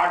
8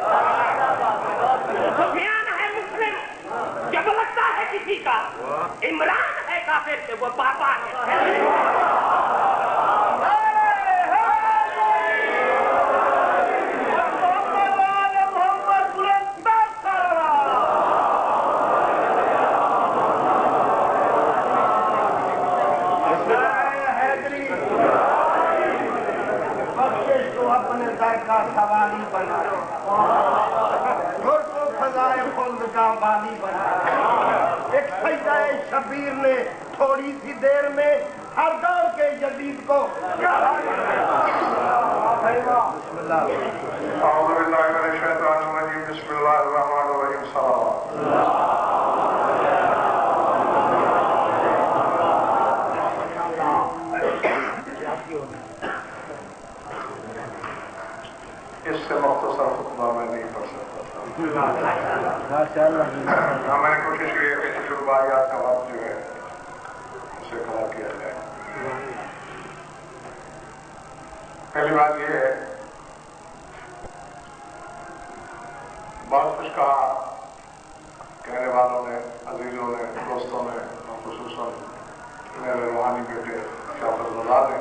شخصیت سفیان ہے مسلم، جب لگتا ہے کسی کا عمران ہے کافر سے وہ پاپا ہے. اپنے در کا سوالی بنا گھر کو فضائے خلد کا بالی بنا. ایک سجدہ شبیر نے تھوڑی سی دیر میں ہر دور کے جدید کو بسم اللہ. اعوذ باللہ من الشیطان الرجیم. بسم اللہ الرحمن الرحیم. صلوات. اس سے مختصر خطبہ میں نہیں پڑھ سکتا تھا. میں نے کوشش کی ہے کہ شروعات کا وقت جو ہے اسے کھڑا کیا جائے. پہلی بات یہ ہے، بہت کچھ کہا کہنے والوں نے، عزیزوں نے، دوستوں نے، اور خصوصاً میرے روحانی بیٹے شاہ فضل اللہ نے.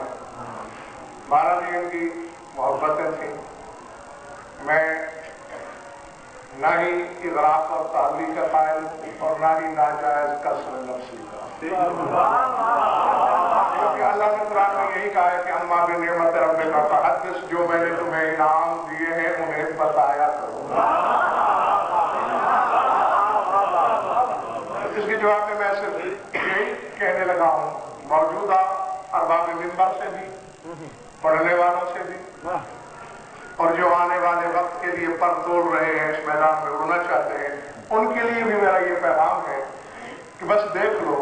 مہاراج جی ان کی محبتیں تھیں. میں نہ ہی اغراق اور تعلیق کا قائل اور نہ ہی ناجائز کسر نفسی کا. کیونکہ اللہ نے قرآن میں یہی کہا ہے کہ اما بنعمت ربک فحدث، جو میں نے تمہیں انعام دیے ہیں انہیں بتایا کرو. اس کے جواب میں صرف یہی کہنے لگا ہوں، موجودہ ارباب منبر سے بھی، پڑھنے والوں سے بھی، اور جو آنے والے وقت کے لیے پر توڑ رہے ہیں، اس میدان میں اڑنا چاہتے ہیں، ان کے لیے بھی میرا یہ پیغام ہے کہ بس دیکھ لو،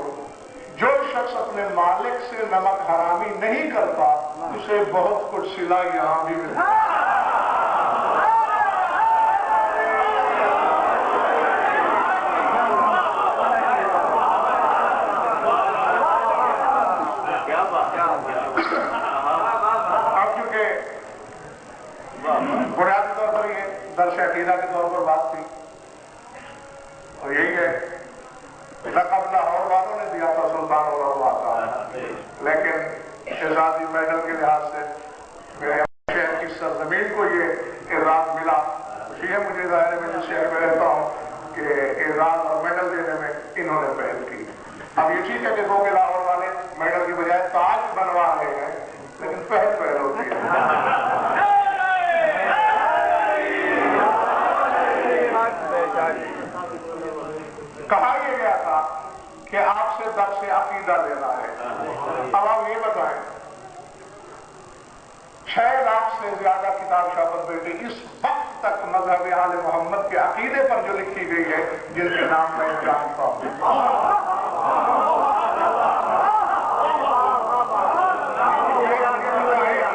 جو شخص اپنے مالک سے نمک حرامی نہیں کرتا اسے بہت کچھ صلہ یہاں بھی ملتا ہے. بنیادی طور پر یہ درس عقیدہ کے طور پر بات تھی، اور یہی ہے لقب لاہور والوں نے دیا تھا سلطان اور کا، لیکن اعزازی میڈل کے لحاظ سے میرے شہر کی سرزمین کو یہ اعزاز ملا. خوشی ہے مجھے ظاہر ہے، میں جس شہر میں رہتا ہوں، کہ اعزاز اور میڈل دینے میں انہوں نے پہل کی. اب یہ ٹھیک ہے کہ دو کے لاہور والے میڈل کی بجائے تاج بنوا رہے ہیں، لیکن پہل ہوتی ہے. کہا یہ گیا تھا کہ آپ سے درس عقیدہ لینا ہے. اب آپ یہ بتائیں، 6 لاکھ سے زیادہ کتاب شاپت بیٹی اس وقت تک مذہب آل محمد کے عقیدے پر جو لکھی گئی ہے، جن کے نام میں جانتا ہوں.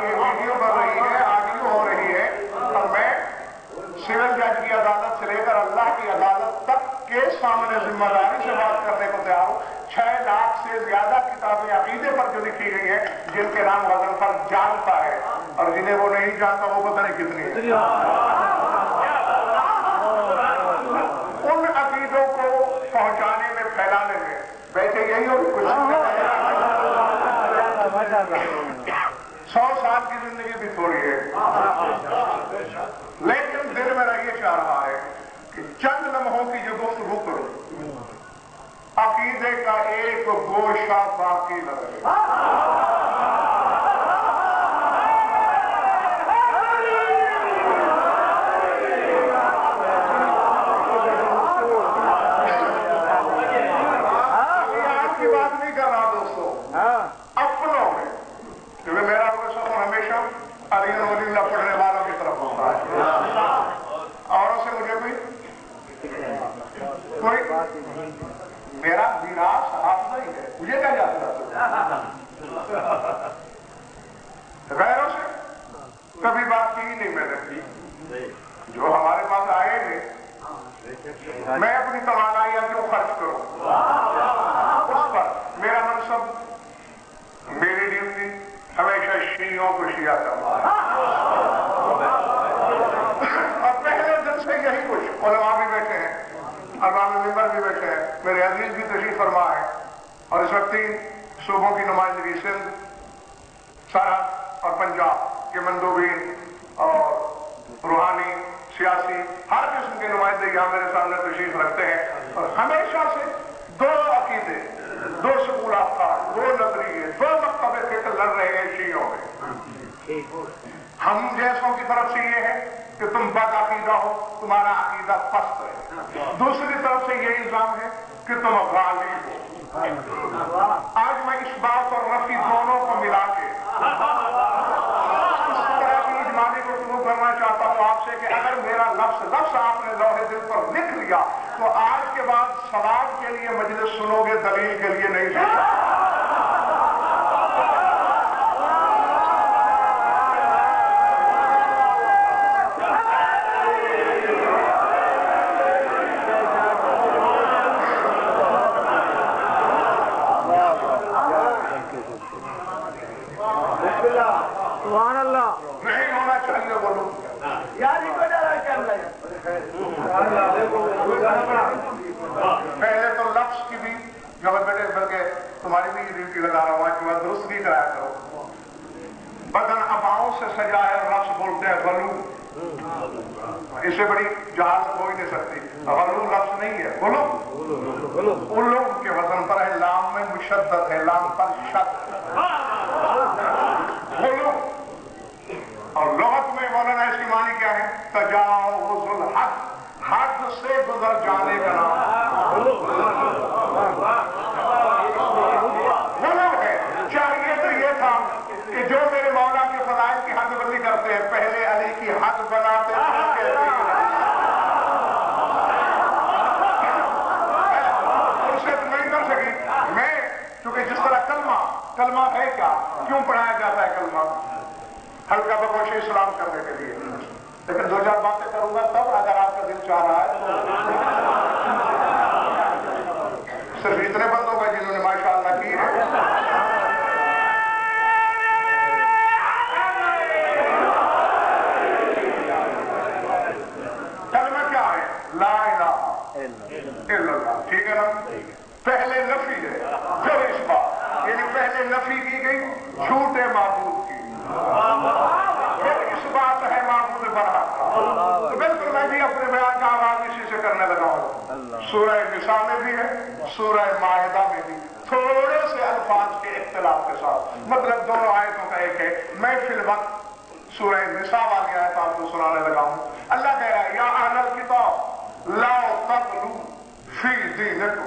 یہ ویڈیو بن رہی ہے، آڈیو ہو رہی ہے، اور میں سول جج کی عدالت سے لے کر اللہ کی عدالت تک کے سامنے ذمہ داری سے بات کرنے کو تیار ہوں. 6 لاکھ سے زیادہ کتابیں عقیدے پر جو لکھی گئی ہیں، جن کے نام غضنفر جانتا ہے، اور جنہیں وہ نہیں جانتا وہ پتہ نہیں کتنی ہے. ان عقیدوں کو پہنچانے میں، پھیلانے میں بیٹھے یہی ہو کچھ 100 سال کی زندگی بھی تھوڑی ہے، لیکن دل میرا یہ چاہ رہا ہے کہ چند لمحوں کی جو گفتگو کرو، عقیدے کا ایک گوشہ باقی نہ رہے. آپ کی بات نہیں کر رہا دوستو، اپنوں میں، کیونکہ میرا سفر ہمیشہ علی ولی اللہ پڑھنے والوں کی طرف ہوتا ہے. اوروں سے مجھے کوئی میرا میراث حافظہ ہی ہے، مجھے کیا جاتا ہے. غیروں سے کبھی بات کی ہی نہیں میں نے. جو ہمارے پاس آئے ہیں، میں اپنی توانائیاں کیوں خرچ کروں اس پر. میرا منصب، میری ڈیوٹی ہمیشہ شیعوں کو شیعہ کرنا ہے. اور پہلے علماء بھی بیٹھے ہیں، ارباب ممبر بھی بیٹھے ہیں، میرے عزیز بھی تشریف فرما ہے، اور اس وقت 3 صوبوں کی نمائندگی سندھ، سرحد اور پنجاب کے مندوبین اور روحانی، سیاسی، ہر قسم کے نمائندے یہاں میرے سامنے تشریف رکھتے ہیں، اور ہمیشہ سے 2 عقیدے، 2 سکول افکار، 2 نظریے، 2 مکتب فکر لڑ رہے ہیں شیعوں میں۔ ہم جیسوں کی طرف سے یہ ہے کہ تم بد عقیدہ ہو، تمہارا عقیدہ پست ہے، دوسری طرف سے یہ الزام ہے کہ تم غالی ہو۔ آج میں اس بات اور نفی دونوں کو ملا کے اس طرح کی اجمالی گفتگو کرنا چاہتا ہوں آپ سے کہ اگر میرا لفظ آپ نے لوہے دل پر لکھ لیا تو آج کے بعد ثواب کے لیے مجلس سنو گے، دلیل کے لیے نہیں سنو۔ نہیں ہونا چاہیے بولو پہلے تو لفظ کی بھی جب بیٹے بلکہ تمہاری بھی ڈیوٹی لگا رہا ہوں، آج کے بعد درست بھی کرایا کرو۔ بدن اباؤں سے سجا ہے، لفظ بولتے ہیں غلو، اس سے بڑی جہالت ہو ہی نہیں سکتی۔ غلو لفظ نہیں ہے، غلو الو کے وزن پر ہے، لام میں مشدد ہے، لام پر شد، غلو۔ اور لغت میں مولانا اس کی معنی کیا ہے؟ تجاوز الحد، حد سے گزر جانے کا نام غلو ہے۔ چاہیے تو یہ تھا کہ جو میرے مولا کے فضائل کی حد بندی کرتے ہیں پہلے علی کی حد بناتے ہیں، ان سے تو نہیں کر سکی میں، چونکہ جس طرح کلمہ ہے کیا، کیوں پڑھایا جاتا ہے کلمہ؟ ہلکا بگوش اسلام کرنے کے لیے، لیکن 2-4 باتیں کروں گا تب، اگر آپ کا دل چاہ رہا ہے۔ صرف اتنے بندوں کا جنہوں نے ماشاءاللہ کی ہے۔ کلمہ کیا ہے؟ لا الہ الا اللہ، ٹھیک ہے نا؟ پہلے نفی ہے پھر اس بات، یعنی پہلے نفی کی گئی جھوٹے معبود کی، پھر اس بات ہے معبود برحق کا۔ تو بالکل میں بھی اپنے بیان کا آغاز اسی سے کرنے لگا ہوں۔ سورہ نساء میں بھی ہے، سورہ مائدہ میں بھی، تھوڑے سے الفاظ کے اختلاف کے ساتھ، مطلب دونوں آیتوں کا ایک ہے۔ میں فی الوقت سورہ نساء والی آیت آپ کو سنانے لگا ہوں۔ اللہ کہہ رہا ہے یا اہل الکتاب لا تغلوا فی دینکم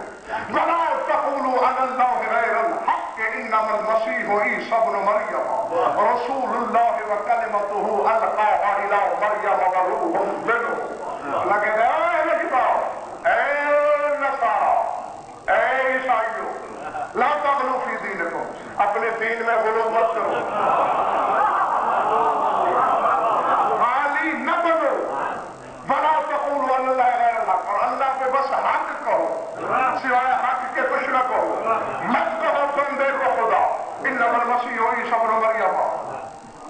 ولا تقولوا علی اللہ غیر الحق انما المسیح عیسی ابن مریم رسول اللہ وکلمتہ القاها الی مریم وروح منہ۔ اللہ کہتا ہے اے اہل کتاب، اے نصارا، اے عیسائیوں، لا تغلوا فی دینکم، اپنے دین میں غلو مت کرو، غالی نہ بنو، ولا تقولوا علی اللہ غیر الحق، اور اللہ پہ بس حق کہو، سوائے حق کے کچھ نہ کہو، مت کہو بندے کو خدا، انما المسیح عیسی ابن مریم،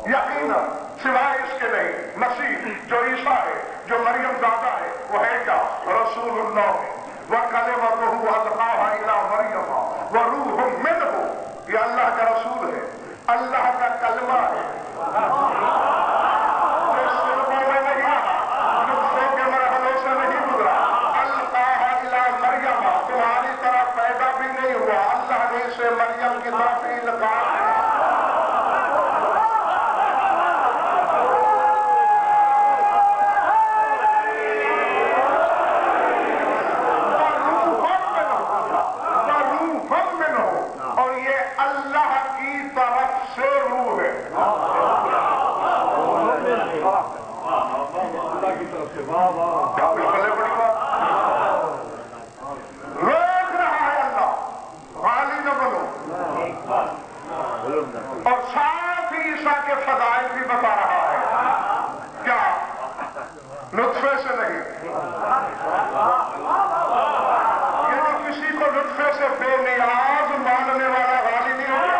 یقینا سوائے اس کے نہیں، مسیح جو عیسیٰ ہے، جو مریم زادہ ہے، وہ ہے کیا؟ رسول اللہ وکلمتہ القاها الی مریم وروح منہ، یہ اللہ کا رسول ہے، اللہ کا کلمہ ہے، جو سلموں میں نہیں آیا، نطفے کے مرحلوں سے نہیں گزرا، القاها الی مریم، تمہاری طرف پیدا بھی نہیں ہوا، اللہ نے اسے مریم کی طرف ہی القاء کیا۔ اور یہ اللہ کی طرف سے روح ہے، بڑی بات روک رہا ہے اللہ، غالی نہ بنو، اور ساتھ ہی عیسیٰ کے فضائل بھی بتا رہا ہے، کیا؟ نطفے سے نہیں، یعنی کسی کو نطفے سے بے نیاز ماننے والا غالی نہیں ہوگا۔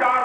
4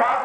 7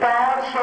500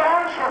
500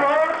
2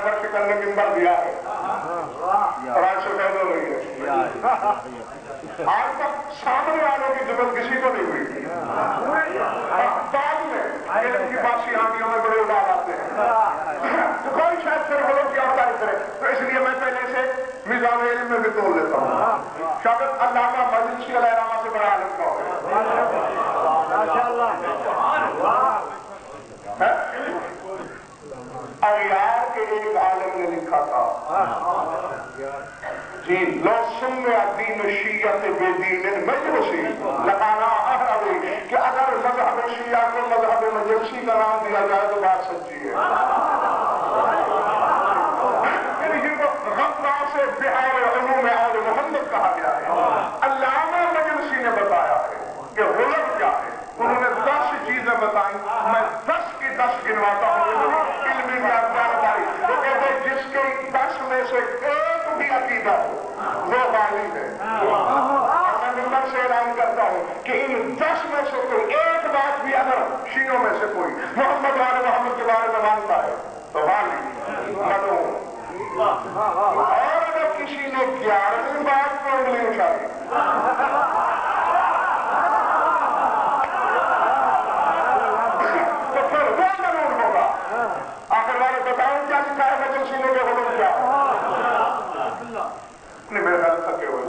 خیبر شکن نے منبر دیا ہے اور آج سے پیدا ہو رہی ہے. آج تک سامنے والوں کی ضرورت کسی کو نہیں ہوئی. بعد میں علم کی باسی آنکھوں میں بڑے اڑا آتے ہیں تو کوئی شاید پھر وہ لوگ کیا تعریف کرے. تو اس لیے میں پہلے سے میزان علم میں بھی توڑ لیتا ہوں. شاید علامہ مجلسی علیہ رحمہ سے بڑا عالم کا اغیار کے ایک عالم نے لکھا تھا جی لو سمع دین شیعت بے دین مجلسی لگانا احرابی کہ اگر مذہب شیعہ کو مذہب مجلسی کا نام دیا جائے تو بات سچی ہے. جن کو غمرہ سے بہار علوم آل محمد کہا گیا ہے. علامہ مجلسی نے بتایا ہے کہ غلط کیا ہے. انہوں نے 10 چیزیں بتائیں. میں 10 کی 10 گنواتا ہوں علمی جانکاری. وہ کہتے ہیں جس کے 10 میں سے ایک بھی عقیدہ ہو وہ غالب ہے. میں ممبر سے اعلان کرتا ہوں کہ ان 10 میں سے کوئی ایک بات بھی اگر شیعوں میں سے کوئی محمد والے محمد کے بارے میں مانتا ہے تو غالب مدعو. اور اگر کسی نے 11ویں بات کو انگلی اٹھائی تو پھر وہ ضرور ہوگا. آخر والے بتاؤں کیا لکھا ہے مجلسی نے کہ غلط کیا نہیں میرے خیال تھکے ہوئے.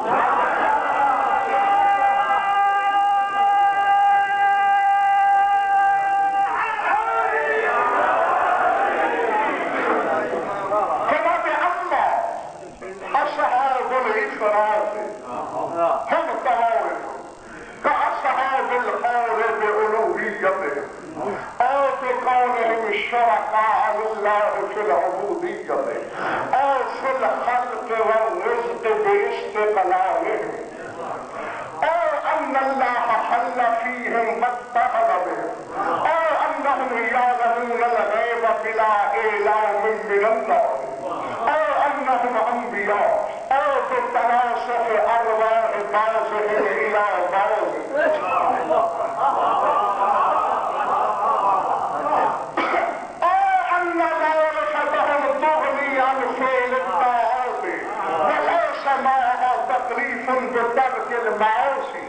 شركاء لله في العبودية أو في الخلق والرزق باستقلالهم أو أن الله حل فيهم واتخذ بهم أو أنهم يعلمون الغيب بلا إعلام من الله أو أنهم أنبياء أو بتناسخ أرواح بعضهم إلى بعض بترك المعاصي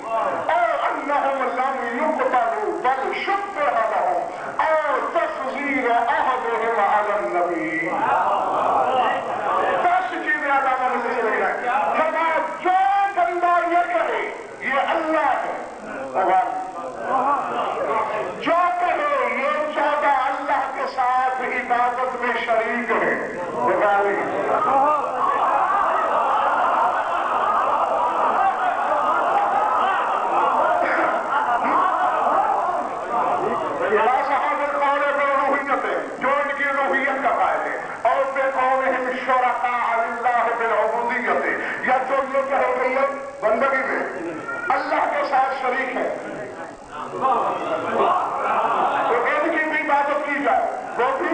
او انهم لم يقبلوا بل شبه لهم او تفضيل احدهم على النبي. بس چیزیں علامہ مجلسی لگ رہے ہیں. جناب جو بندہ یہ کہے یہ اللہ ہے جو کہے یہ 14 اللہ کے ساتھ عبادت میں شریک ہے یا جو یہ کہے کہ یہ بندگی میں اللہ کے ساتھ شریک ہے تو ان کی بھی عبادت کی جائے وہ بھی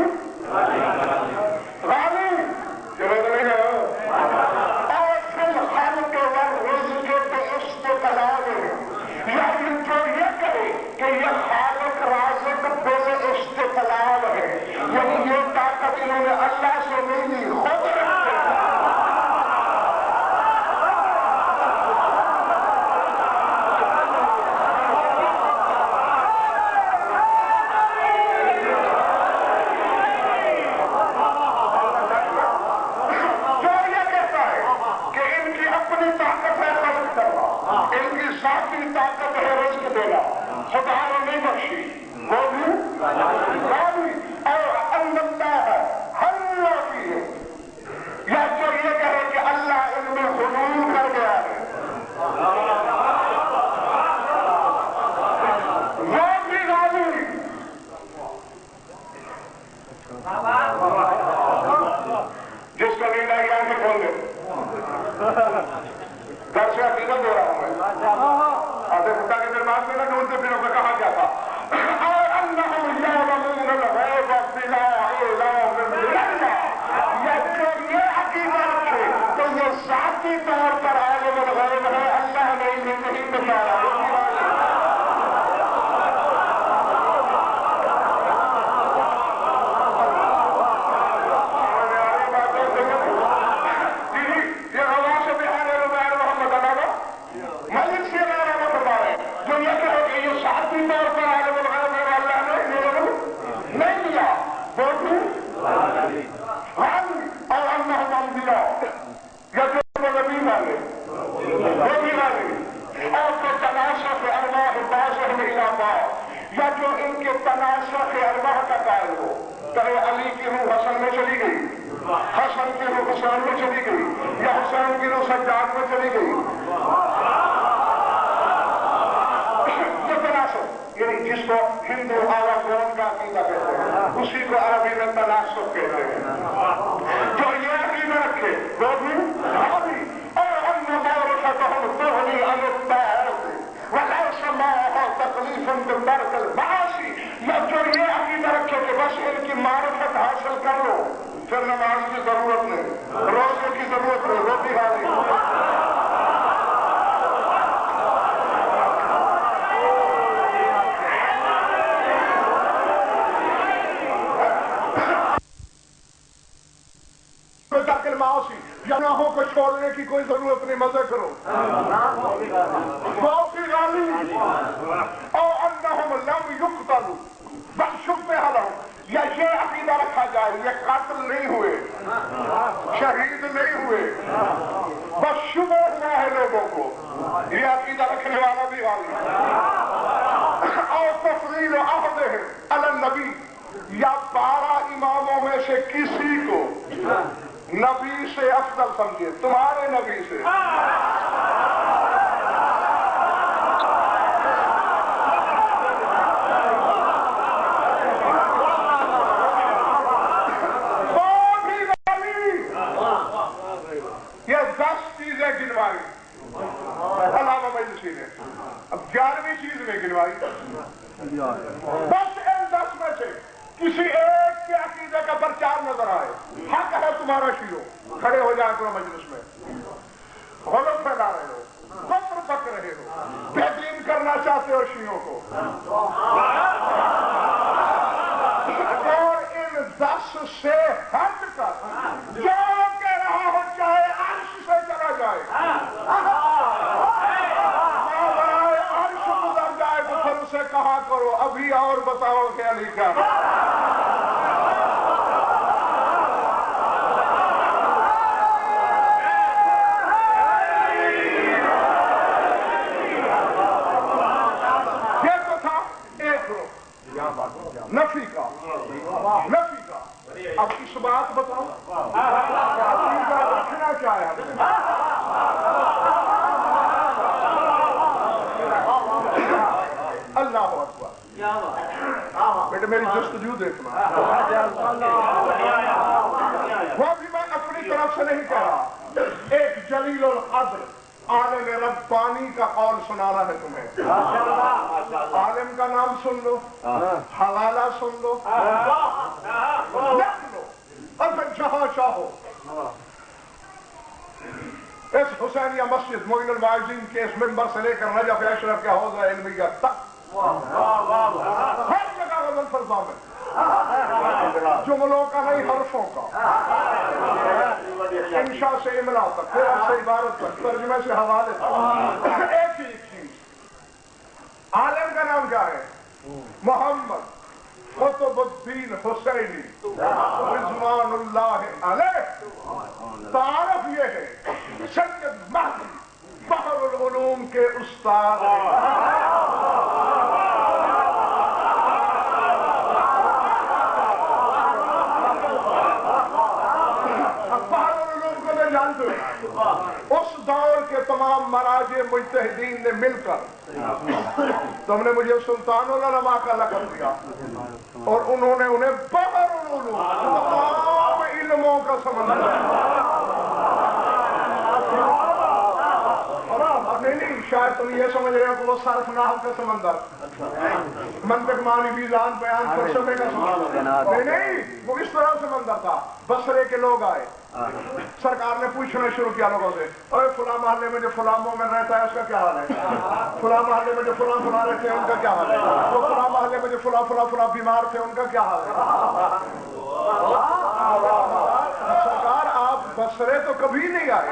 غالب نہیں ہے. اور پھر خالق والرزق باستقلال یعنی جو یہ کہے کہ یہ خالق رازق باستقلال ہے یعنی یہ طاقت انہوں نے اللہ سے نہیں خود رکھتے طاقت ہے رزق دینا خدا نے نہیں بخشی وہ بھی اور اللہ ہے ہر کی ہے. یا جو یہ کہے کہ اللہ ان میں حلول کر گیا ہے وہ بھی غالب. جس کو نہیں لگی آنکھیں کھول دے گھر سے عقیدت ہو رہا ہوں میں آدھے خدا کے دربار میں نہ ڈھونڈتے پھروں کا کہا گیا تھا اور انہم یعلمون الغیب بلا اعلام من اللہ. یا جو یہ عقیدہ رکھے تو یہ ذاتی طور پر عالم الغیب ہے اللہ نے انہیں نہیں بتایا. اور انہم انبیاء یا جو نبی والے نبی والے اور تو تناسخ ارواح بعضهم الی بعض یا جو ان کے تناسخ ارواح کا قائل ہو. کرے علی کی روح حسن میں چلی گئی, حسن کی روح حسین میں چلی گئی, یا حسین کی روح سجاد میں چلی گئی. یہ تناسخ یعنی جس کو ہندو آواگون کا عقیدہ کہتے ہیں اسی کو عربی میں تناسخ کہتے ہیں. جو یہ عقیدہ رکھے وہ بھی عربی اور ان مورثتهم تغنی عن الطاعات وليس معها تکلیف بترک المعاصی. یا جو یہ عقیدہ رکھے کہ بس ان کی معرفت حاصل کر لو پھر نماز کی ضرورت نہیں, روزے کی ضرورت نہیں, روٹی کھانی. گناہوں کو چھوڑنے کی کوئی ضرورت نہیں, مزے کرو. باقی غالی اور انہم لم یقتلوا بل شبہ لہم, یا یہ عقیدہ رکھا جائے یہ قاتل نہیں ہوئے, شہید نہیں ہوئے, بس شبہ ہوا ہے لوگوں کو. یہ عقیدہ رکھنے والا بھی غالی. اور تفضیل عہدہم علی النبی, یا 12 اماموں میں سے کسی کو نبی سے افضل سمجھے, تمہارے نبی سے. یہ 10 چیزیں گنوائی علامہ مجلسی نے, اب 11ویں چیز میں گنوائی. بس ان 10 میں سے کسی ایک کے عقیدے کا پرچار نظر آئے, حق ہے تمہارا شیعو, کھڑے ہو جائے کرو مجلس میں. غلط پھیلا رہے ہو, کفر پک رہے ہو, بے دین کرنا چاہتے ہو شیعوں کو, اور ان 10 سے ہٹ کر جو کہہ رہا ہو چاہے عرش سے چلا جائے, عرش گزر جائے تو پھر اسے کہا کرو ابھی اور بتاؤ کہ علی کیا. نفی کا اب اس بات بتاؤ عقیدہ رکھنا کیا ہے. اللہ اکبر. بیٹے میری جستجو دیکھنا, وہ بھی میں اپنی طرف سے نہیں کہہ رہا. ایک جلیل القدر عالم ربانی کا قول سنانا ہے تمہیں. عالم کا نام سن لو, حوالہ سن لو, لکھ لو, اور پھر جہاں چاہو اس حسینیہ مسجد معین الواعظین کے اس منبر سے لے کر نجف اشرف کے حوضہ علمیہ تک ہر جگہ غزل فرزا میں, جملوں کا نہیں حرفوں کا, انشاء سے املا تک, قرآن سے عبارت تک, ترجمے سے حوالے تک, ایک ہی چیز. عالم کا نام کیا ہے؟ محمد قطب الدین حسینی رضوان اللہ علیہ. تعارف یہ ہے سید مہدی بحر العلوم کے استاد. اس دور کے تمام مراجع مجتہدین نے مل کر تم نے مجھے سلطان العلماء کا لقب دیا, اور انہوں نے انہیں بحر العلوم تمام علموں کا سمندر. نہیں, شاید تم یہ سمجھ رہے ہو کہ وہ صرف نحو کا سمندر, منطق معنی میزان بیان فلسفے کا سمندر. نہیں, وہ اس طرح سمندر تھا. بصرے کے لوگ آئے, سرکار نے پوچھنا شروع کیا لوگوں سے, ارے فلاں محلے میں جو فلاں مومن رہتا ہے اس کا کیا حال ہے, فلاں محلے میں جو فلاں فلاں رہتے ہیں ان کا کیا حال ہے, وہ فلاں محلے میں جو فلاں فلاں فلاں بیمار تھے ان کا کیا حال ہے. سرکار آپ بصرے تو کبھی نہیں آئے.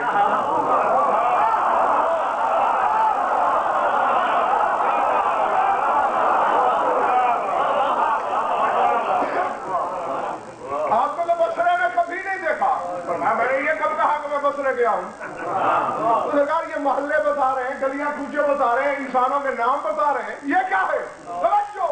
آپ کو تو بصرے میں نے یہ کب کہا کہ میں بسرے گیا ہوں؟ سرکار یہ محلے بتا رہے ہیں، گلیاں کوچے بتا رہے ہیں، انسانوں کے نام بتا رہے ہیں، یہ کیا ہے؟ توجہ!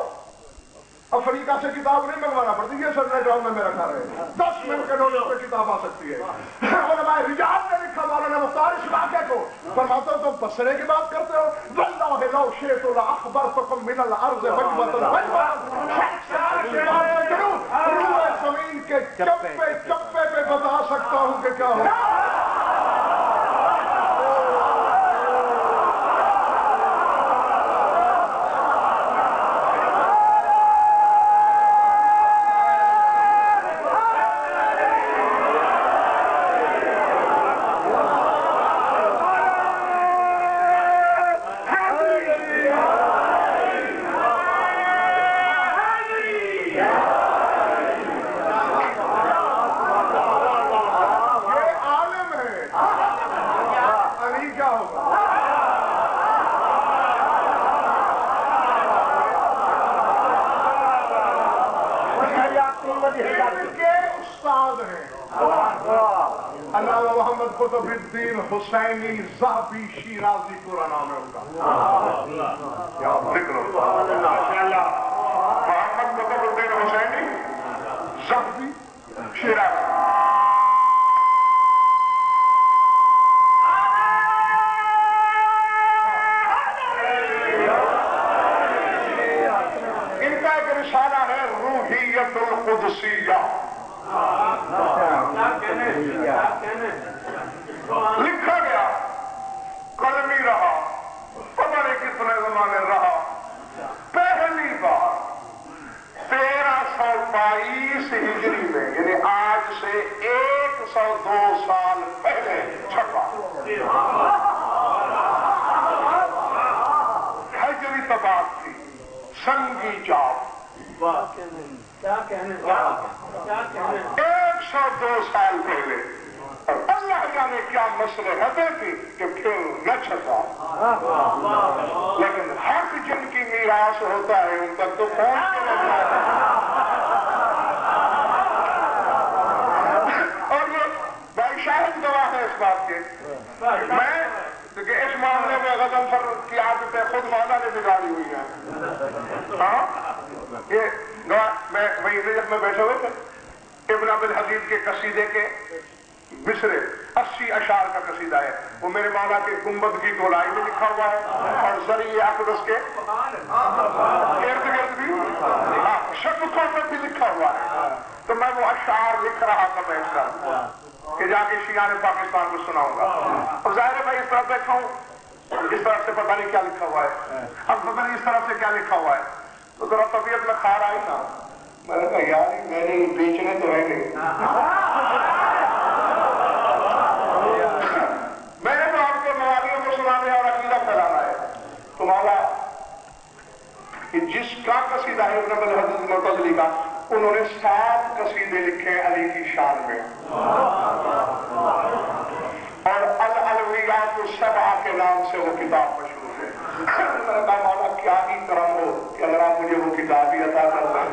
افریقہ سے کتاب نہیں منگوانا پڑتی، یہ سر ڈاؤن میں میرا گھر ہے، 10 منٹ کے نوٹس پہ کتاب آ سکتی ہے۔ علماء رجال نے لکھا مولانا مختار اس واقعے کو، فرماتے ہو تم بسرے کی بات کرتے ہو، واللہ لو شئت لاخبرتکم من الارض وجبۃ روح زمین کے چپے چپے پہ بتا سکتا ہوں کہ کیا ہو۔ علامہ محمد قطب الدین حسینی ذہبی شیرازی پورا نام ہے ان کا۔ محمد قطب الدین حسینی ذہبی شیرازی۔ ان کا ایک رسالہ ہے روحیت القدسیہ، لکھا گیا، قلمی رہا، پتہ نہیں کتنے زمانے رہا، پہلی بار 1322 ہجری میں، یعنی آج سے 102 سال پہلے چھپا۔ ہجری طباعت تھی، سنگی چاپ، 102 سال پہلے، اور اللہ جانے کیا مصلحتیں تھی کہ پھر نہ چھپا۔ لیکن حق جن کی میراث ہوتا ہے ان تک تو پہنچ کے رہتا ہے۔ اور یہ بھائی شاہد گواہ ہے اس بات کے، میں کہ اس معاملے میں غضب فر کی عادتیں خود مولا نے بگاڑی ہوئی ہیں۔ ہاں یہ میں وہی نجف میں بیٹھے ہوئے تھے، ابن عبد الحدید کے قصیدے کے مصرے 80 اشعار کا قصیدہ ہے، وہ میرے مولا کے گنبد کی گولائی میں لکھا ہوا ہے، اور ذریعہ اقدس کے ارد گرد بھی شفقوں میں بھی لکھا ہوا ہے۔ تو میں وہ اشعار لکھ رہا تھا بیٹھ کر کہ جا کے شیعان پاکستان کو سناؤں گا۔ اب ظاہر ہے بھائی اس طرف بیٹھا ہوں، اس طرف سے پتہ نہیں کیا لکھا ہوا ہے، اب پتہ نہیں اس طرف سے کیا لکھا ہوا ہے، تو ذرا طبیعت میں خار آئی نا، میں نے کہا یار میں نے بیچنے تو ہے نہیں۔ میں نے تو آپ کے موالیوں کو سنانے اور عقیدہ پھیلانا ہے۔ تو مولا کہ جس کا قصیدہ ہے ابن عبد الحدید معتزلی کا، انہوں نے 7 قصیدے لکھے علی کی شان میں، اور العلویات السبعہ کے نام سے وہ کتاب مشہور ہے۔ میں نے کہا مولا کیا ہی کرم ہو کہ اگر آپ مجھے وہ کتاب ہی عطا کر دیں،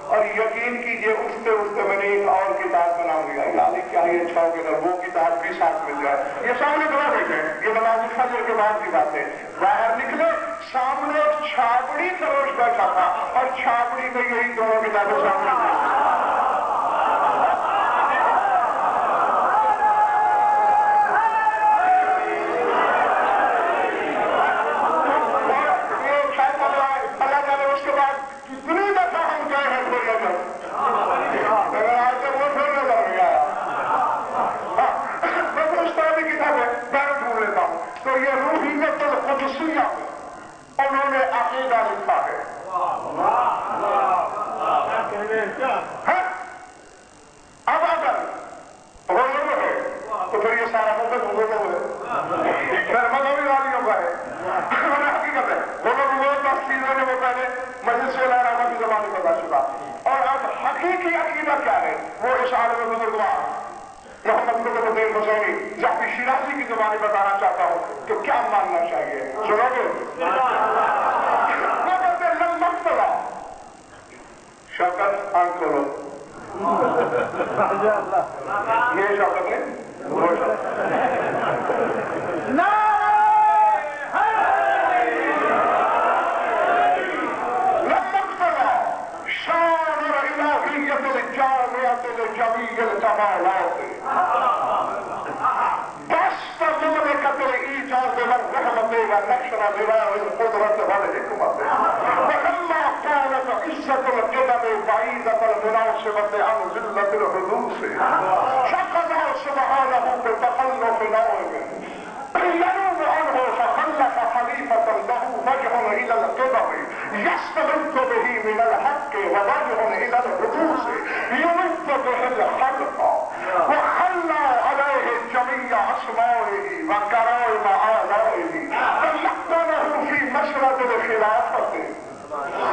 اور یقین کیجئے اٹھتے اٹھتے میں نے ایک اور کتاب بنا لیا، یعنی کیا ہی اچھا ہو کہ اگر وہ کتاب بھی ساتھ مل جائے۔ یہ سامنے بنا دیکھیں، یہ نماز فجر کے بعد کی بات ہے، باہر نکلے سامنے ایک چھاپڑی فروش بیٹھا تھا، اور چھاپڑی میں یہی دونوں کتابیں سامنے تھیں۔ انہوں نے عقیدہ لکھا ہے، اب اگر غلو ہے تو پھر یہ سارا مدد غلو ہے، پھر مذہبی والیوں کا ہے، حقیقت ہے غلو وہ 10 چیزیں جو وہ پہلے مجلس العلماء کی زبان میں بتا چکا، اور اب حقیقی عقیدہ کیا ہے وہ اس عالم بزرگوار محمد قطب الدین حسینی ذہبی شیرازی کی زبان میں بتانا چاہتا ہوں کہ کیا ماننا چاہیے۔ سنو گے؟ شوکت آنکھ کھولو، یہ شبد ہے وہ شبد جميع الكمالات بسط مملكة الإيجاد والرحمة ونشر ذراع القدرة والحكمة ولما كانت عزة القدم بعيدة المناسبة عن ذلة الحدوث شقنا سبحانه بتخلف نوم ينوب عنه فخلف خليفة له وجه إلى القدم يستمد به من الحق ووجه إلى الحدوث يمد به الخلق وخلى عليه جميع أسمائه وكرائم آلائه فلقنه في مشرد الخلافة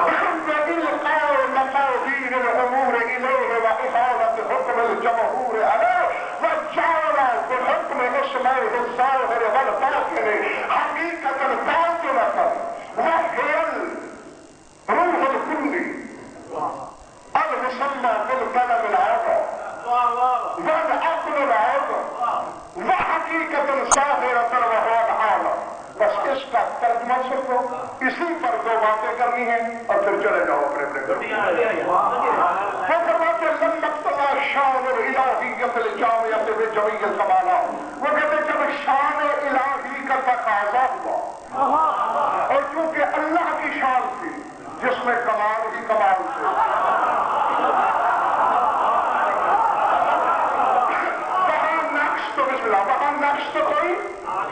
عند إلقاء مقادير الأمور إليه وإحالة حكم الجمهور عليه وجعل بحكم اسمائه الظاهر والباطن حقيقة باطنة وهي الروح الكلي المسمى بالقلم العظم والعقل العظم وحقيقة ظاهرة وهو العالم بس اس کا ترجمہ سنو اسی پر دو باتیں کرنی ہیں اور پھر چلے جاؤ اپنے شان الہیت الجامعۃ بجمیع الکمالات وہ کہتے جب شان الہی کا تقاضا ہوا اور چونکہ اللہ کی شان تھی جس میں کمال ہی کمال تھے وہاں نقش تو ملا وہاں نقش تو کوئی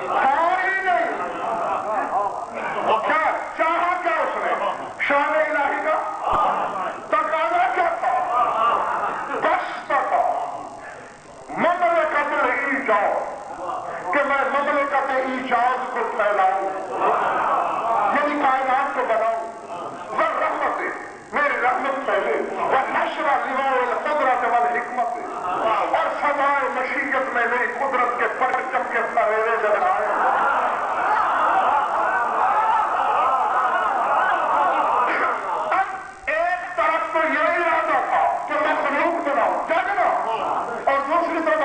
تھا ہی نہیں کیا چاہا کیا اس نے شان الہی کا تقاضا کیا تھا بس تھا مملکت الایجاد کہ میں مملکت ایجاد کو پھیلاؤں یعنی کائنات کو بناؤں والرحمت میری رحمت پھیلے ونشر لواء القدرت والحکمت اور فضائے مشیت میں میری قدرت کے پرچم کے پھیلے لہرائے اب ایک طرف تو یہ ارادہ تھا کہ میں مخلوق بناؤں جاگنا اور دوسری طرف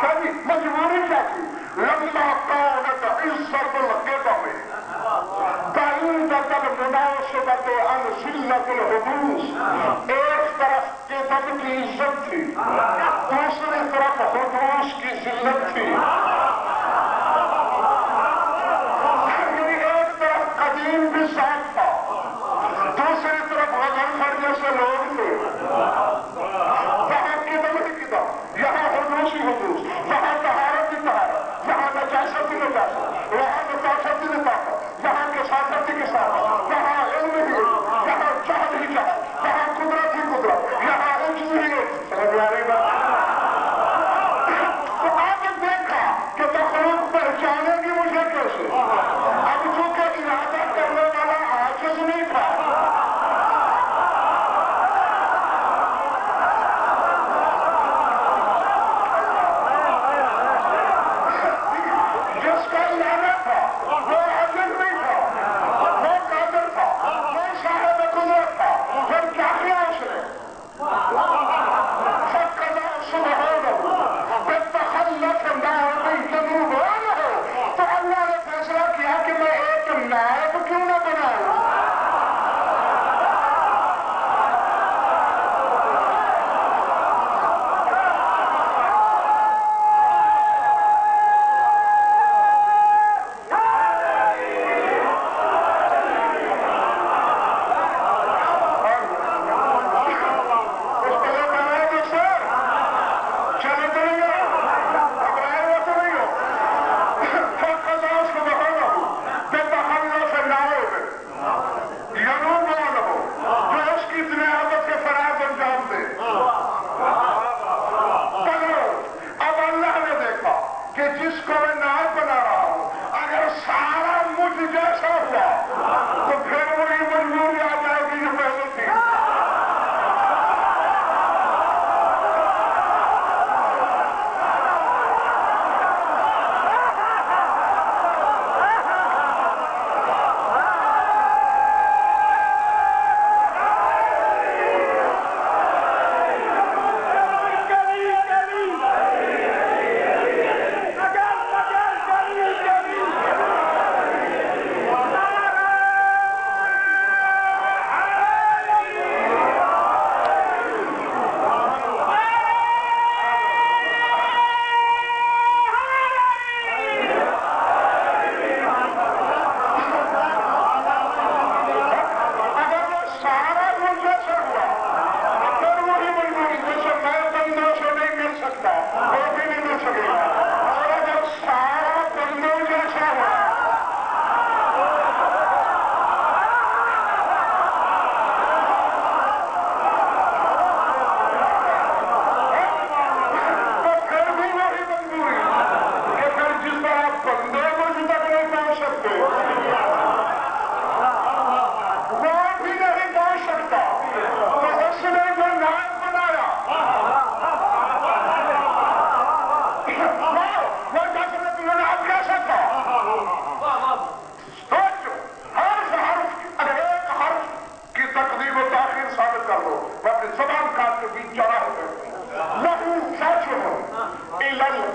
کیا جی مجبوری کیا تھی لما كانت عزة القدم بعيدة المناسبة عن ذلة الحدوث ایک طرف قدم کی عزت تھی دوسری طرف حدوث کی ذلت تھی یعنی ایک طرف قدیم بھی ساتھ تھا دوسری طرف غزل فرد سے لوگ تھے وہاں قدم ہی قدم یہاں حدوث ہی حدوث وہاں طہارت ہی طہارت یہاں نجاست ہی نجاست وہاں نطاقت ہی نطاقت یہاں کسافت ہی کسافت یہاں علم ہی علم یہاں جہل ہی جہل یہاں قدرت ہی قدرت یہاں عجز ہی عجز سمجھ آ رہی بات تو آپ نے دیکھا کہ مخلوق پہچانے گی مجھے کیسے اب چونکہ ارادہ کرنے والا عاجز نہیں تھا جس کا ارادہ تھا وہ عاجز نہیں تھا وہ قادر تھا وہ صاحب قدرت تھا پھر کیا کیا اس نے سب قضا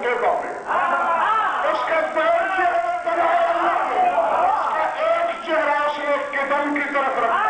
القیدہ میں، اس کے دور چہرے بنائے اللہ نے، اس کا ایک چہرہ اس نے قدم کی طرف رکھا.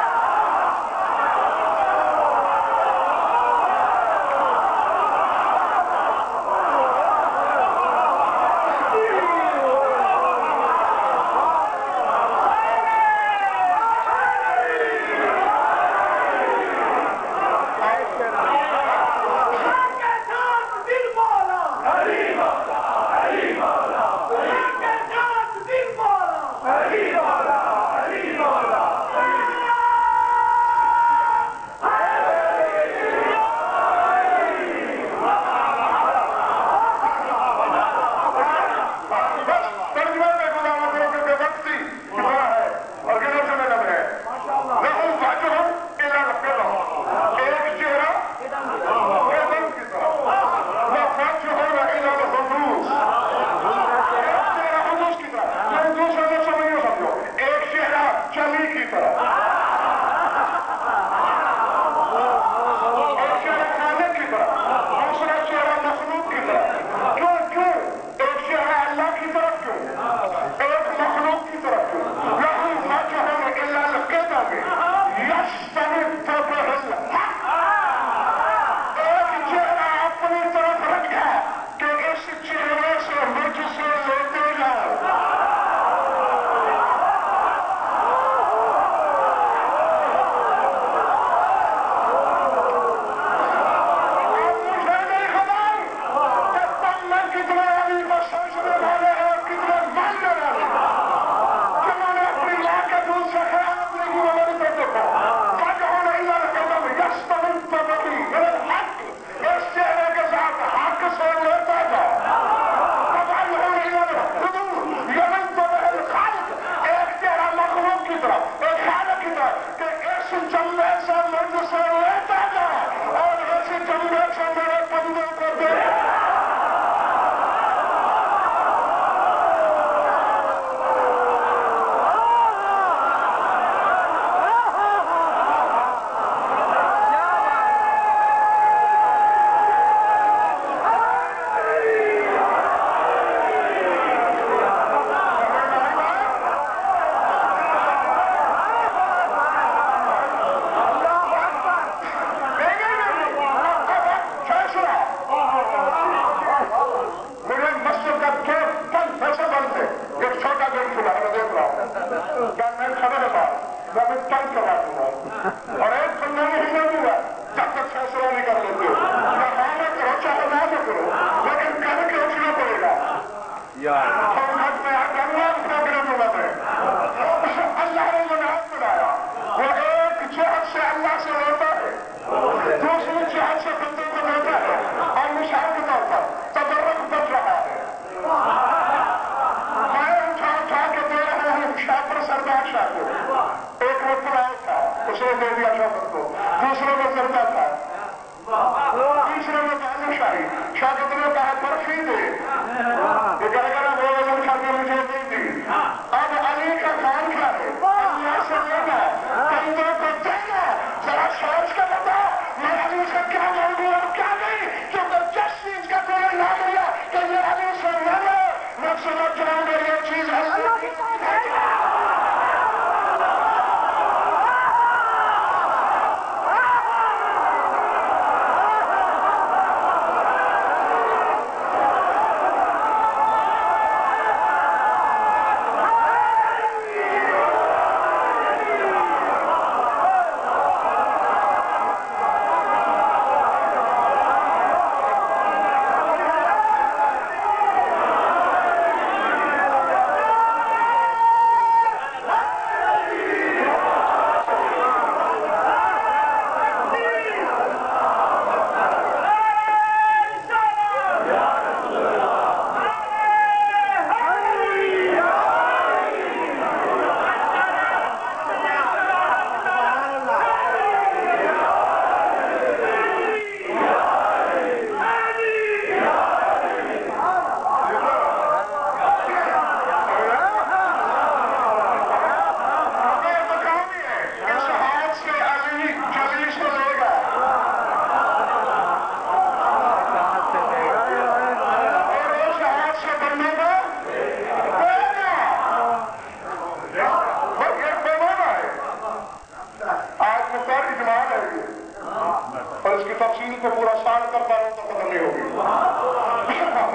باروں تو ختم نہیں ہوگی.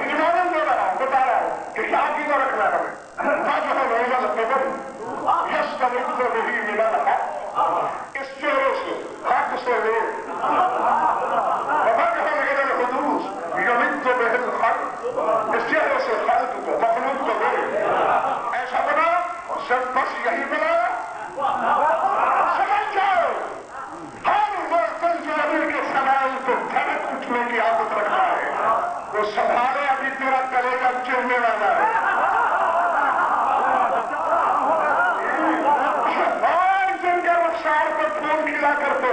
اجمالاً دے رہا ہوں, بتا رہا ہوں کہ کیا عقیدہ رکھنا ہے ہمیں. واجب روزہ القدر یس کا ملک کو بھی ملا رہا اس چہرے سے حق سے لے وفاق لگے الحدوث یمد به الخلق اس چہرے سے خلق کو مخلوق کو لے ایسا بنا سب بس یہی بنا. سمجھ جاؤ ہر برتن جاری کے سوال کو دھڑک اٹھنے کی عادت رکھتا ہے. وہ سنبھالے ابھی تیرا کلیجہ چڑھنے والا ہے. پھول کھلا کرتے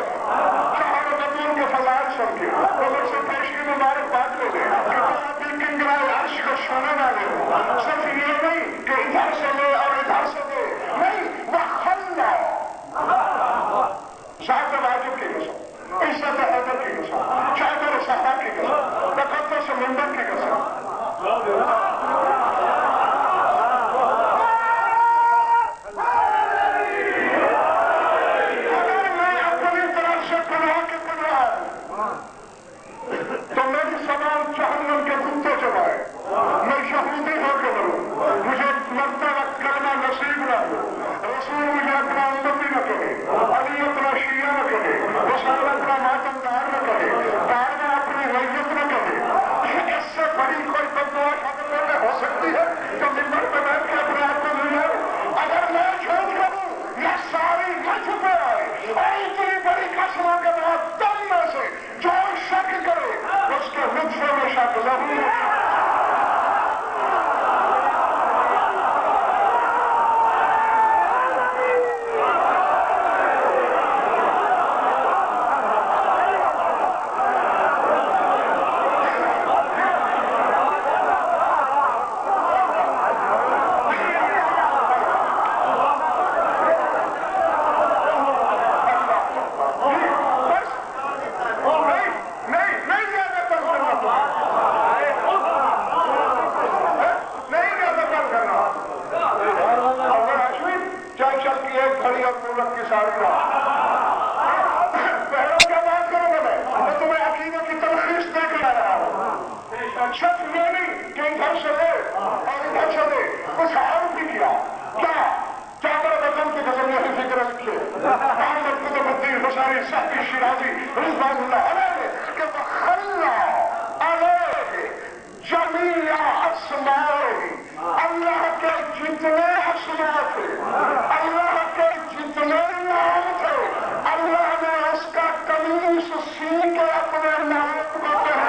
چاہے بدون کے فضائل سن کے وہ لوگ سے پیشگی مبارکباد لے لیں کہ آپ بھی کنگرائے عرش کو چھونے والے ہو. صرف یہ نہیں کہ ادھر سے لے اور ادھر سے لے نہیں, وہ خلا ذات واجب کی قسم, عزت حیدر کی قسم, چادر صحابہ کی قسم, تقدس منبر کی قسم. تو میری سوال جہنم کے کتے چبائے, میں یہودی ہو کے مروں, مجھے مرتے وقت کلمہ نصیب نہ ہو, رسول مجھے اپنا امتی نہ کہے, علی اپنا شیعہ نہ کہے, رسول اپنا ماتمدار نہ کہے, دارنا اپنی ریت نہ کہے. اس سے بڑی کوئی بددعا حضرت میں ہو سکتی ہے تو ممبر پہ بیٹھ کے اپنے آپ کو مل جائے. اگر میں جھوٹ کروں یا ساری نہ چھپے آئے اور اتنی بڑی قسموں کے بعد تم میں سے جو شک کرے اس کے نطفے میں شک ضرور ہے. اللہ کے جتنے حسنات تھے, اللہ کے جتنے نام تھے, اللہ نے اس کا قمیص سی کے اپنے نام کو پہنا.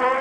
2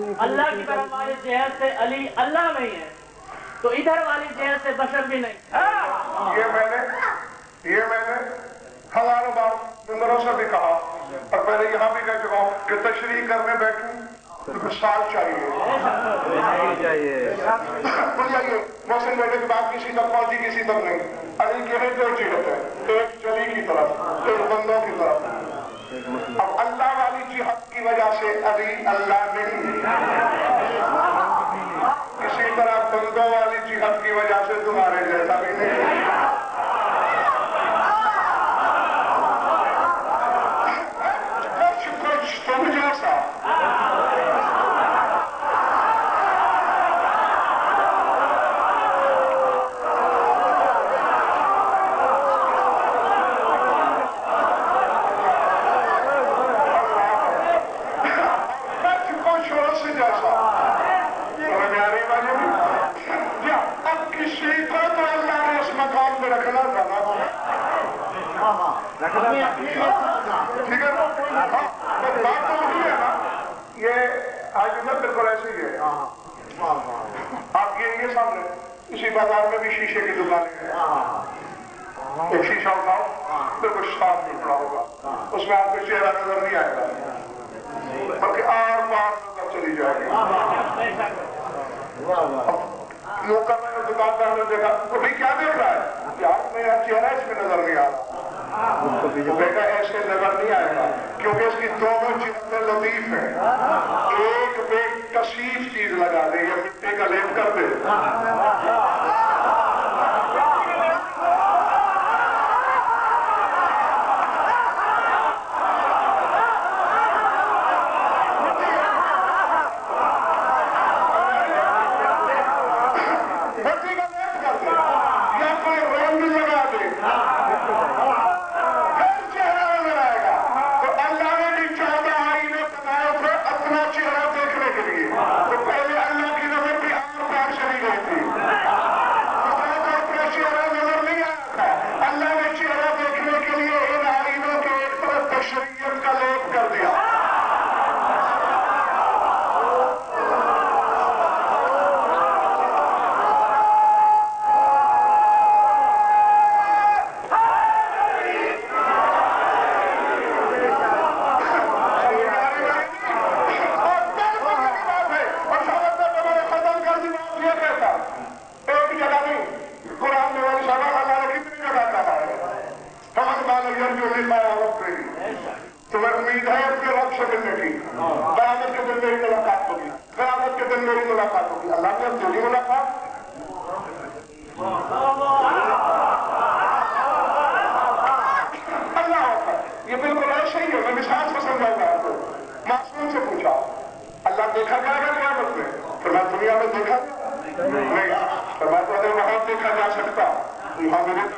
اللہ کی طرف والی جہت سے علی اللہ نہیں ہے تو ادھر والی جہت سے بشر بھی نہیں. یہ میں نے ہزاروں بار ممبروں سے بھی کہا اور پہلے یہاں بھی کہہ چکا ہوں کہ تشریح کرنے بیٹھوں تو کچھ سال چاہیے. محسن بیٹے کی بات کسی تک پہنچی کسی تک نہیں. علی کی ہے جو جہت ہے ایک جلی کی طرف ایک بندوں کی طرف. اب اللہ والی جہت کی وجہ سے علی اللہ نہیں, اسی طرح بندوں والی جہت کی وجہ سے تمہارے جیسا بھی نہیں. کچھ تم جیسا ٹھیک ہے. بات تو وہی ہے نا, یہ آج میں بالکل ایسے ہی ہے. آپ یہ سامنے اسی بازار میں بھی شیشے کی دکانیں ہیں. ایک شیشہ اٹھاؤ بالکل صاف نکلا ہوگا, اس میں آپ کو چہرہ نظر نہیں آئے گا بلکہ آر پار نظر چلی جائے گی. لوگ کر رہے ہیں دکاندار نے دیکھا تو بھائی کیا دیکھ رہا ہے یار, میرا چہرہ اس میں نظر نہیں آ رہا. بیٹا ایسے نظر نہیں آئے گا کیونکہ اس کی دونوں جہتیں لطیف ہیں. ایک پہ کثیف چیز لگا دے یا مٹی کا لیپ کر دے. مٹی کا لیپ کر دے یا کوئی رنگ لگا دے چہرہ دیکھنے کے لیے. تو پہلے اللہ کی نظر بھی آر پار چلی گئی تھی, اپنا چہرہ نظر نہیں آیا تھا. اللہ نے چہرہ دیکھنے کے لیے ان آئینوں کے ایک طرف بشریت کا لیپ کر دیا. تمہیں امید ہے اپنے رب سے ملنے کی. قیامت کے دن میری ملاقات ہوگی, قیامت کے دن میری ملاقات ہوگی. اللہ نے اب تیری ملاقات اللہ ہوتا ہے. یہ بالکل ایسا ہی ہے. میں مثال سے سمجھاؤں گا آپ کو. معصوم سے پوچھا اللہ دیکھا جائے گا قیامت میں؟ پھر میں دنیا میں دیکھا نہیں. پھر میں تو اگر وہاں دیکھا جا سکتا وہاں میرے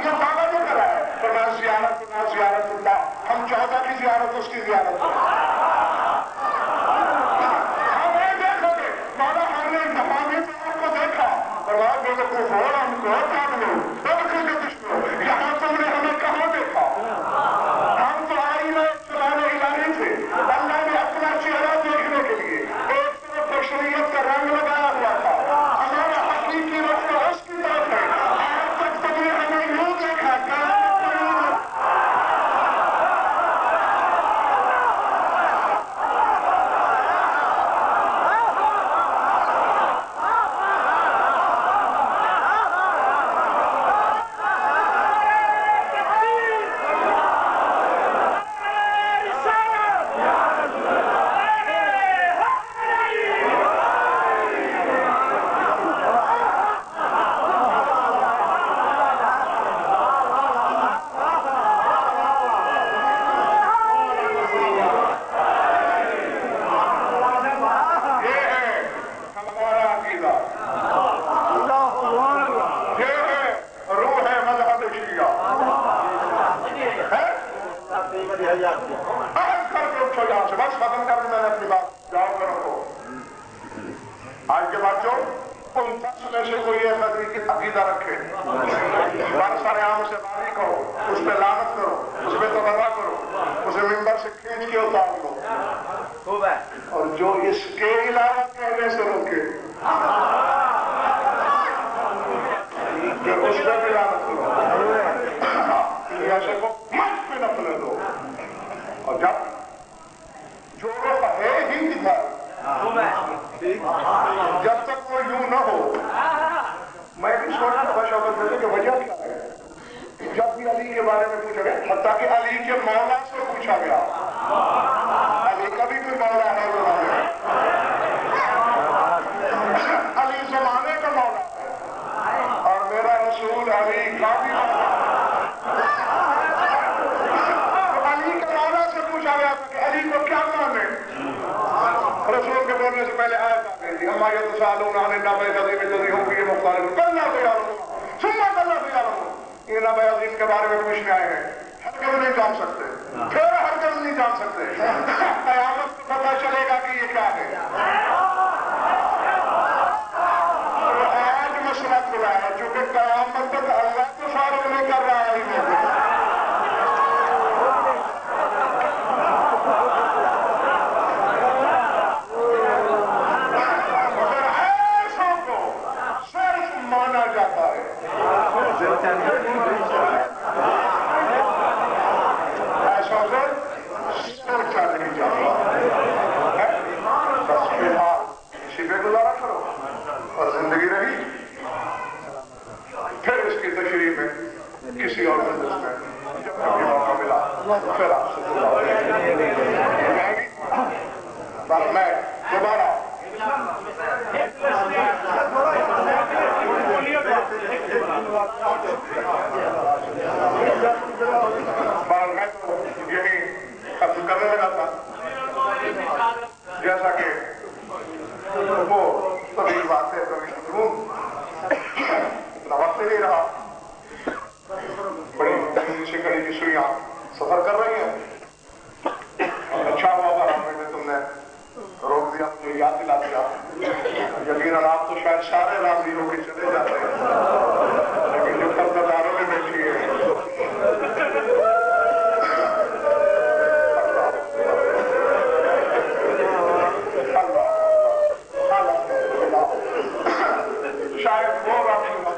یہ دعویٰ جو کرا ہے فرمایا زیارت نہ زیارت اللہ. ہم 14 کی زیارت اس کی زیارت ہے. ہمیں دیکھو گے مولا ہم نے زمانے سے آپ کو دیکھا فرمایا میرے کو فور ہم کو کام لو دشمن یہاں تم نے ہمیں کہاں دیکھا. ہم تو آئینہ چلانے ہلانے تھے. اللہ نے اپنا چہرہ دیکھنے کے لیے ایک طرف بشریت کا رنگ لگایا ہوا تھا. ہمارا حقیقی رخ اس کی طرف ہے. آج تک تم نے ہمیں یوں دیکھا بس ختم کر دوں میں نے اپنی بات. جاؤ کرو کو آج کے بعد جو ان 10 میں سے کوئی ایسا عقیدہ رکھے سارے عام سے باری کرو, اس پہ لعنت کرو, اس پہ تبرہ کرو, اسے ممبر سے کھینچ کے اتار لو. خوب ہے. اور جو اس کے علاوہ کہنے سے روکے کہ اس میں بھی لعنت کرو. ایسے کو منچ پہ نہ پلے دو. اور جب جو رخ ہے ہی ادھر خوب ہے. جب تک وہ یوں نہ ہو میں بھی سوچتا تھا شوکت دیتے کہ وجہ کیا ہے. جب بھی علی کے بارے میں پوچھا گیا حتیٰ کہ علی کے مولا سے پوچھا گیا علی کا بھی کوئی مولا ہے علی زمانے کا مولا ہے اور میرا رسول علی کا بھی مولا ہے. تو علی کے مولا سے پوچھا گیا تھا کہ علی کو کیا مانے. رسول کے بولنے سے پہلے آیت آ گئی تھی اما یتسالون عن النبأ الذی الذی هم فیہ مختلفون کلا سیعلمون ثم کلا سیعلمون. یہ نبأ عظیم کے بارے میں پوچھنے آئے ہیں. ہرگز نہیں جان سکتے پھر ہرگز نہیں جان سکتے. قیامت کو پتہ چلے گا کہ یہ کیا ہے. تو آج مسئلہ کھلا ہے چونکہ قیامت تک اللہ تو فارغ نہیں کر رہا ہے. مگر ایسوں کو صرف مانا جاتا ہے. ایسا سر سوچا نہیں جاتا. بس فی الحال اسی پہ گزارا کرو اور زندگی رہی. پھر اس کی تشریح میں کسی اور مجلس میں جب کبھی موقع ملا پھر آپ سے بس میں دوبارہ میں تو یہی ختم کرنے لگا تھا جیسا کہ وہ کبھی باتیں کبھی مضمون اتنا وقت نہیں رہا. بڑی سے کڑی کی سوئیاں سفر کر رہی ہیں. اچھا ہوا برامے میں تم نے روک دیا مجھے یاد دلا دیا. یقیناً آپ تو شاید سارے راضی ہو کے چلے جاتے ہیں لیکن جو قبضداروں میں بیٹھی ہے شاید وہ راضی ہو.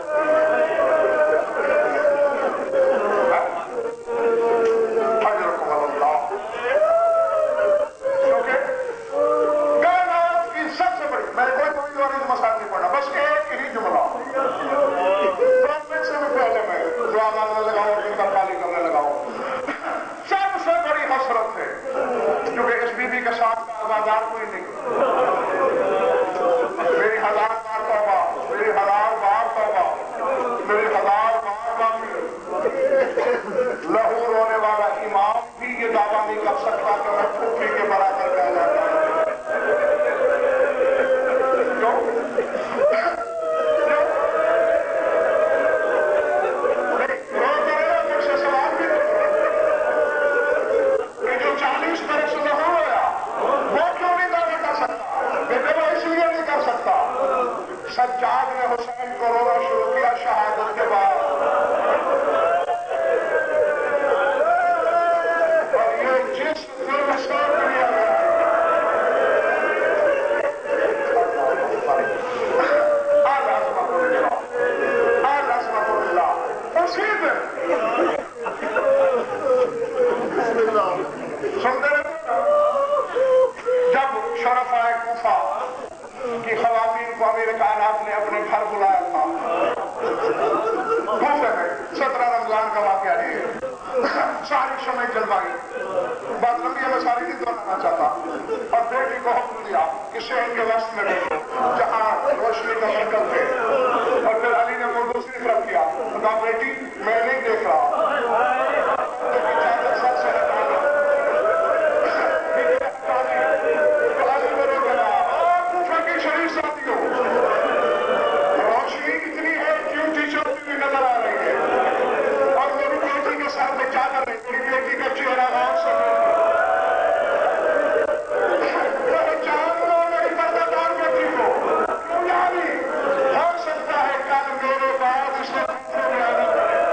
مسائل نہیں پڑھنا بس ایک ہی جملہ سے بھی پہلے میں دعا مانگنے لگاؤں اور دل کا خالی کرنے لگاؤں. سب سے بڑی حسرت ہے کیونکہ اس بی بی کے ساتھ کا آزادار کوئی نہیں. میری 1000 بار توبہ میری 1000 بار توبہ میری 1000 بار معافی. لہو رونے والا امام بھی یہ دعویٰ نہیں کر سکتا کہ میں پھوپھی کے برابر کہہ جاتا ہوں. سجاد نے حسین کو رونا شروع کیا شہادت کے بعد اور یہ جس دل میں سوچ لیا گیا اسی دن سنتے رہتے جب شرفائے کوفہ کی خواتین کو امیر کائنات نے اپنے گھر بلایا تھا. کوفے میں 17 رمضان کا واقعہ ہے. ساری شمع جلوائی بات لمبی ہے میں ساری نہیں دہرانا چاہتا. اور بیٹی کو حکم دیا کہ شہر کے وسط میں بیٹھو جہاں روشنی کا مرکز ہے. اور پھر علی نے وہ دوسری طرف کیا کہا بیٹی میں نہیں دیکھ رہا سب سے شریف ساتھیوں روشنی اتنی ہے کیوں ٹیچر بھی نظر آ رہی ہے اور میری بیٹی کے ساتھ میں چادر ہے میری بیٹی کا چہرہ غور سے جان لو میری پردہ دار بیٹی کو کیوں یعنی ہو سکتا ہے کل میرے بعد اس میں دوسرے میں آنا پڑے.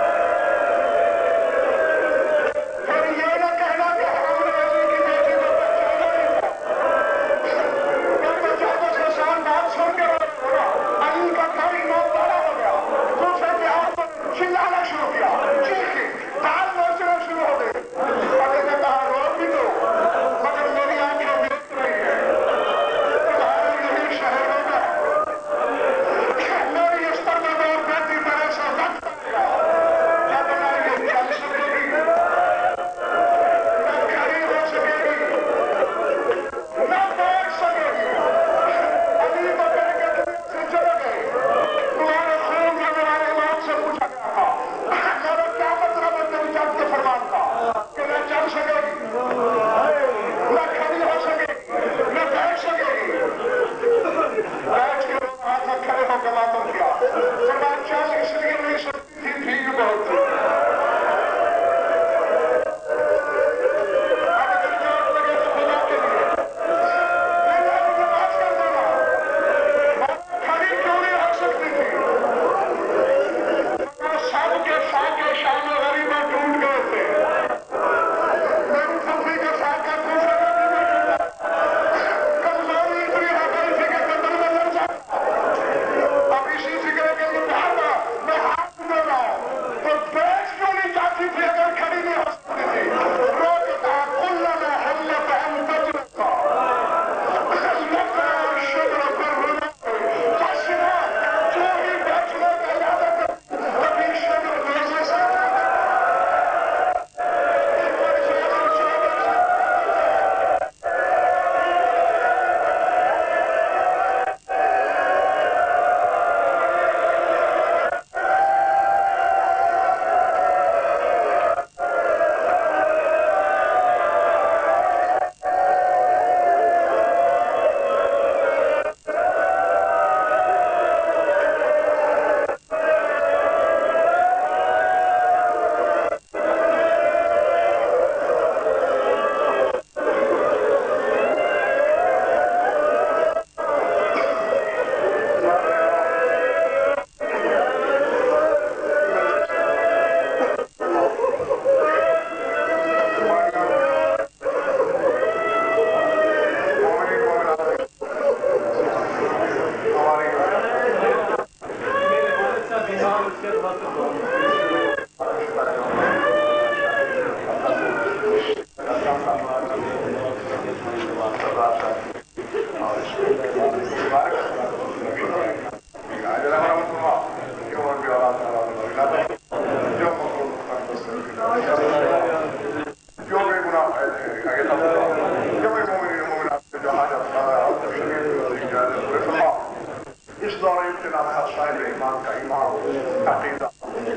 اس دور ابتلا میں ہر صاحب ایمان کا ایمان عقیدہ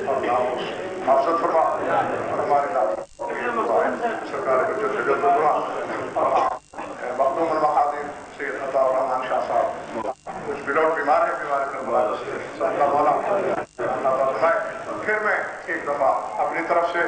اور ناموس حفظت فرما اور ہمارے ساتھ سرکار جو تجربہ دعا اور مخدوم المحاضر سید عطا الرحمان شاہ صاحب کچھ بلوٹ بیمار ہے بیمار کا اللہ مولا اللہ تعالیٰ پھر میں ایک دفعہ اپنی طرف سے